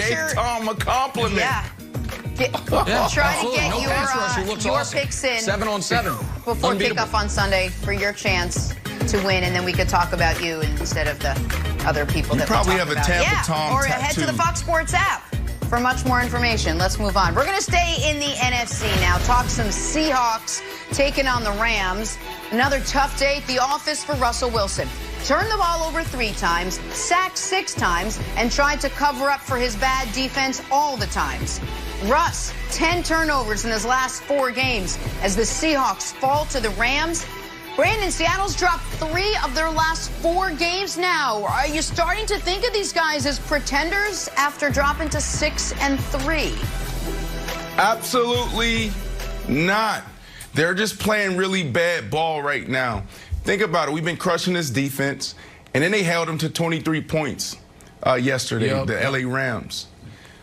gave Tom a compliment. Yeah. Try to get your picks in 7-on-7 before kickoff on Sunday for your chance to win, and then we could talk about you instead of the other people that probably we have talk a Tampa about. Tom or tattoo. head to the Fox Sports app for much more information. Let's move on. We're going to stay in the NFC now. Talk some Seahawks taking on the Rams. Another tough day at the office for Russell Wilson. Turned the ball over 3 times, sacked 6 times, and tried to cover up for his bad defense all the times. Russ, 10 turnovers in his last 4 games as the Seahawks fall to the Rams. Brandon, Seattle's dropped 3 of their last 4 games now. Are you starting to think of these guys as pretenders after dropping to 6-3? Absolutely not. They're just playing really bad ball right now. Think about it. We've been crushing this defense, and then they held them to 23 points yesterday, the LA Rams.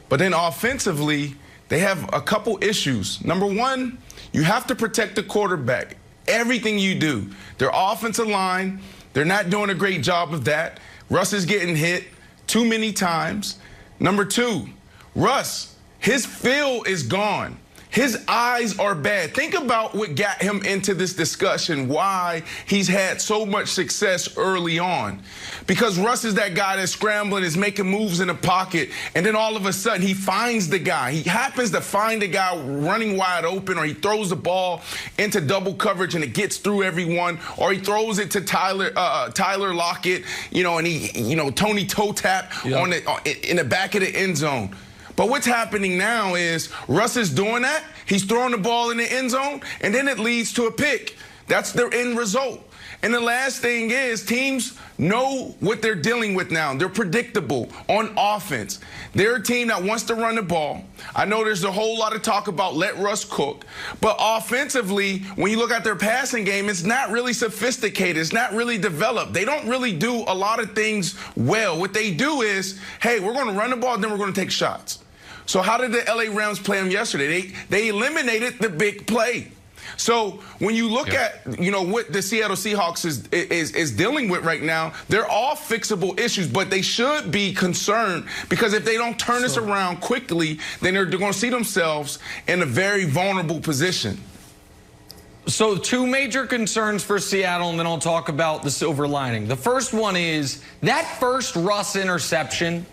But then offensively, they have a couple issues. Number one, you have to protect the quarterback. Everything you do. Their offensive line, they're not doing a great job of that. Russ is getting hit too many times. Number 2, Russ, his feel is gone. His eyes are bad. Think about what got him into this discussion, why he's had so much success early on. Because Russ is that guy that's scrambling, is making moves in the pocket, and then all of a sudden he finds the guy. He happens to find a guy running wide open, or he throws the ball into double coverage and it gets through everyone, or he throws it to Tyler Lockett, and he, Tony toe tap in the back of the end zone. But what's happening now is Russ is doing that. He's throwing the ball in the end zone, and then it leads to a pick. That's their end result. And the last thing is teams know what they're dealing with now. They're predictable on offense. They're a team that wants to run the ball. I know there's a whole lot of talk about let Russ cook. But offensively, when you look at their passing game, it's not really sophisticated. It's not really developed. They don't really do a lot of things well. What they do is, hey, we're going to run the ball, then we're going to take shots. So how did the LA Rams play them yesterday? They eliminated the big play. So when you look at, what the Seattle Seahawks is dealing with right now, they're all fixable issues, but they should be concerned because if they don't turn this around quickly, then they're going to see themselves in a very vulnerable position. So 2 major concerns for Seattle, and then I'll talk about the silver lining. The first one is that first Russ interception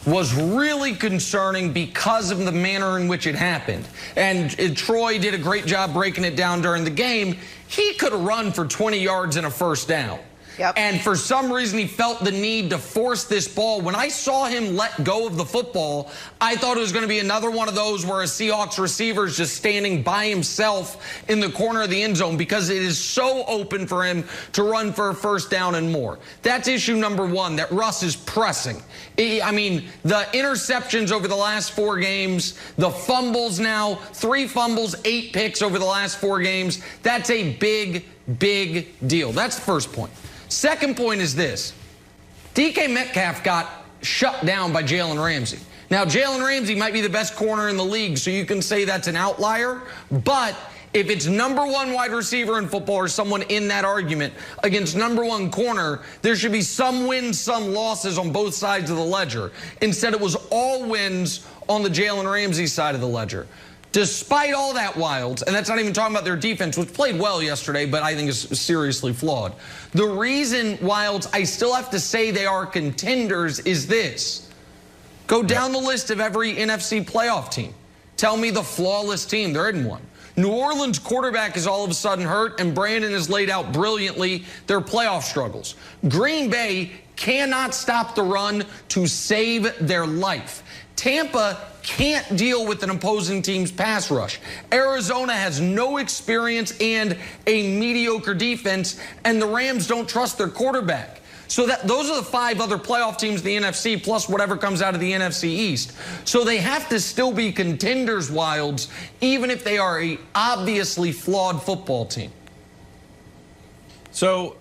was really concerning because of the manner in which it happened. And Troy did a great job breaking it down during the game. He could have run for 20 yards and a first down. Yep. And for some reason, he felt the need to force this ball. When I saw him let go of the football, I thought it was going to be another one of those where a Seahawks receiver is just standing by himself in the corner of the end zone because it is so open for him to run for a first down and more. That's issue number 1, that Russ is pressing. I mean, the interceptions over the last 4 games, the fumbles now, 3 fumbles, 8 picks over the last 4 games. That's a big, big deal. That's the first point. Second point is this. DK Metcalf got shut down by Jalen Ramsey. Now, Jalen Ramsey might be the best corner in the league, so you can say that's an outlier. But if it's number 1 wide receiver in football or someone in that argument against number 1 corner, there should be some wins, some losses on both sides of the ledger. Instead, it was all wins on the Jalen Ramsey side of the ledger. Despite all that, Wilds, and that's not even talking about their defense, which played well yesterday, but I think is seriously flawed. The reason, Wilds, I still have to say they are contenders is this. Go down the list of every NFC playoff team. Tell me the flawless team. There isn't one. New Orleans quarterback is all of a sudden hurt, and Brandon has laid out brilliantly their playoff struggles. Green Bay cannot stop the run to save their life. Tampa can't deal with an opposing team's pass rush. Arizona has no experience and a mediocre defense, and the Rams don't trust their quarterback. So those are the 5 other playoff teams in the NFC, plus whatever comes out of the NFC East. So they have to still be contenders, Wilds, even if they are a obviously flawed football team. So,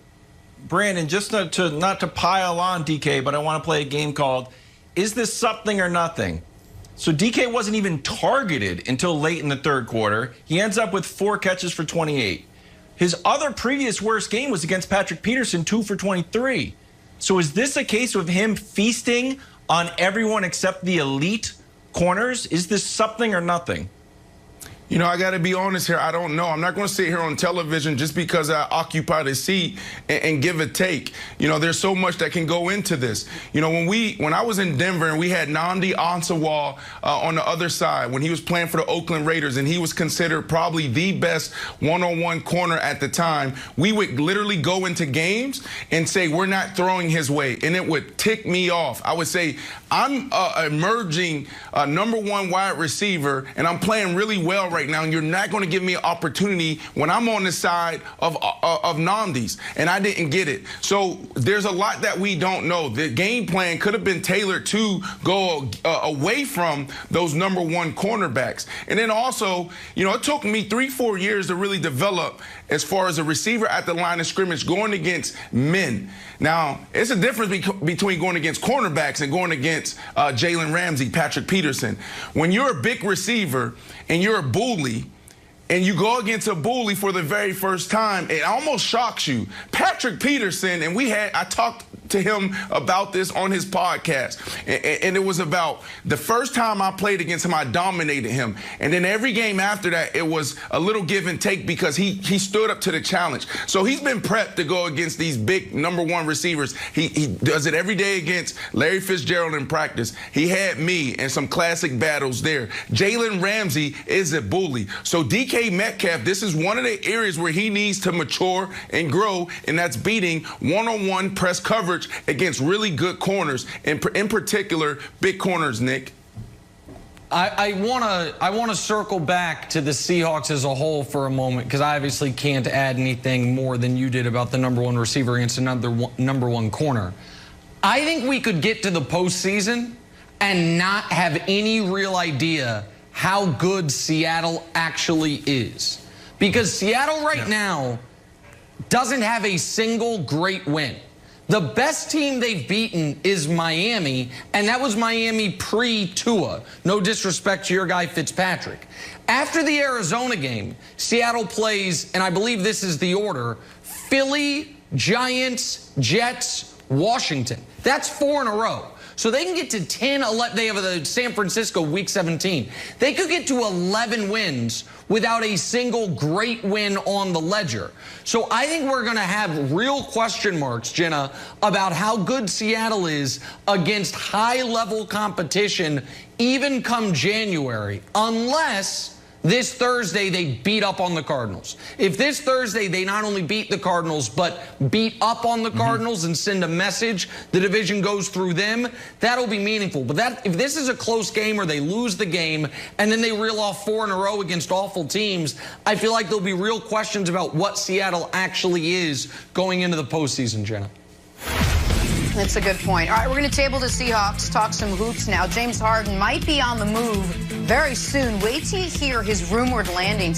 Brandon, just not to pile on DK, but I want to play a game called Is This Something or Nothing? So DK wasn't even targeted until late in the 3rd quarter. He ends up with 4 catches for 28. His other previous worst game was against Patrick Peterson, 2 for 23. So is this a case of him feasting on everyone except the elite corners? Is this something or nothing? You know, I got to be honest here. I don't know. I'm not going to sit here on television just because I occupy the seat and give a take. You know, there's so much that can go into this. You know, when I was in Denver and we had Nnamdi Asomugha on the other side when he was playing for the Oakland Raiders, and he was considered probably the best one-on-one corner at the time, we would literally go into games and say we're not throwing his way, and it would tick me off. I would say I'm emerging #1 wide receiver, and I'm playing really well right now, and you're not going to give me an opportunity when I'm on the side of Nnamdi's, and I didn't get it. So there's a lot that we don't know. The game plan could have been tailored to go away from those #1 cornerbacks. And then also, you know, it took me 3-4 years to really develop as far as a receiver at the line of scrimmage going against men. Now, it's a difference between going against cornerbacks and going against Jalen Ramsey, Patrick Peterson. When you're a big receiver and you're a bully, and you go against a bully for the very first time, it almost shocks you. Patrick Peterson, and I talked to him about this on his podcast, and it was about the first time I played against him, I dominated him, and then every game after that, it was a little give and take because he stood up to the challenge. So he's been prepped to go against these big #1 receivers. He does it every day against Larry Fitzgerald in practice. He had me in some classic battles there. Jalen Ramsey is a bully. So DK Metcalf, this is one of the areas where he needs to mature and grow, and that's beating one-on-one press coverage against really good corners, in particular, big corners, Nick. I want to circle back to the Seahawks as a whole for a moment, because I obviously can't add anything more than you did about the #1 receiver against another #1 corner. I think we could get to the postseason and not have any real idea how good Seattle actually is, because Seattle right now doesn't have a single great win. The best team they've beaten is Miami, and that was Miami pre-Tua. No disrespect to your guy Fitzpatrick. After the Arizona game, Seattle plays, and I believe this is the order, Philly, Giants, Jets, Washington. That's 4 in a row. So they can get to 10, 11. They have the San Francisco week 17. They could get to 11 wins without a single great win on the ledger. So I think we're going to have real question marks, Jenna, about how good Seattle is against high-level competition even come January, unless this Thursday they beat up on the Cardinals. If this Thursday they not only beat the Cardinals, but beat up on the Cardinals and send a message, the division goes through them, that'll be meaningful. But if this is a close game or they lose the game and then they reel off 4 in a row against awful teams, I feel like there'll be real questions about what Seattle actually is going into the postseason, Jenna. That's a good point. All right, we're going to table the Seahawks, talk some hoops now. James Harden might be on the move very soon. Wait till you hear his rumored landing.